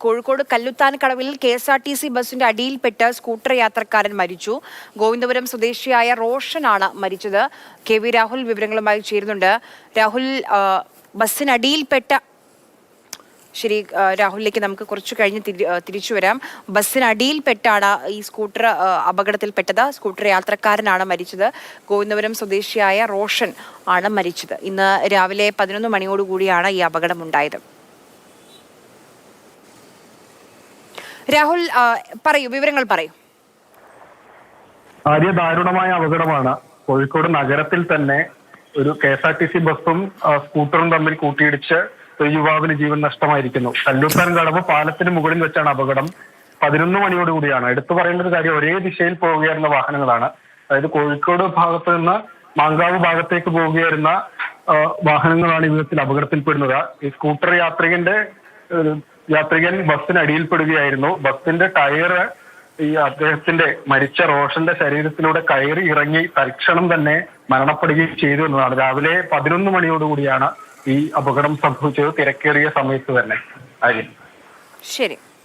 Kozhikode കല്ലുത്താൻകടവിൽ KSRTC ബസിന്റെ അടിയിൽപ്പെട്ട് scooter യാത്രക്കാരൻ മരിച്ചു. ഗോവിന്ദപുരം സ്വദേശിയായ റോഷനാണ് മരിച്ചത്. KV രാഹുൽ വിവരങ്ങളുമായി ചേരുന്നുണ്ട്. രാഹുൽ, ബസ്സിനടിയിൽപ്പെട്ട രാഹുലിലേക്ക് നമുക്ക് കുറച്ചു കഴിഞ്ഞ് തിരിച്ചു വരാം. ബസ്സിനടിയിൽപ്പെട്ടാണ് ഈ സ്കൂട്ടർ അപകടത്തിൽപ്പെട്ടത്. സ്കൂട്ടർ യാത്രക്കാരനാണ് മരിച്ചത്. ഗോവിന്ദപുരം സ്വദേശിയായ റോഷൻ ആണ് മരിച്ചത്. ഇന്ന് രാവിലെ 11 മണിയോടുകൂടിയാണ് ഈ അപകടമുണ്ടായത്. രാഹുൽ, പറയൂ, വിവരങ്ങൾ പറയൂ. ദാരുണമായ അപകടമാണ്. കോഴിക്കോട് നഗരത്തിൽ തന്നെ ഒരു KSRTC ബസ്സും സ്കൂട്ടറും തമ്മിൽ കൂട്ടിയിടിച്ച് ഒരു യുവാവിന് ജീവൻ നഷ്ടമായിരിക്കുന്നു. കല്ലുത്താൻകടവ് പാലത്തിന് മുകളിൽ വെച്ചാണ് അപകടം. 11 മണിയോടുകൂടിയാണ്. എടുത്തു പറയേണ്ട ഒരു കാര്യം, ഒരേ ദിശയിൽ പോവുകയായിരുന്ന വാഹനങ്ങളാണ്. അതായത് കോഴിക്കോട് ഭാഗത്ത് നിന്ന് മാങ്കാവ് ഭാഗത്തേക്ക് പോവുകയായിരുന്ന വാഹനങ്ങളാണ് ഈ വിധത്തിൽ അപകടത്തിൽപ്പെടുന്നത്. ഈ സ്കൂട്ടർ യാത്രികൻ ബസ്സിനടിയിൽപ്പെടുകയായിരുന്നു. ബസ്സിന്റെ ടയറ് അദ്ദേഹത്തിന്റെ മരിച്ച റോഷന്റെ ശരീരത്തിലൂടെ കയറി ഇറങ്ങി തൽക്ഷണം തന്നെ മരണപ്പെടുകയും ചെയ്തു എന്നതാണ്. രാവിലെ 11 മണിയോടുകൂടിയാണ് ഈ അപകടം സംഭവിച്ചത്, തിരക്കേറിയ സമയത്ത് തന്നെ. ശരി.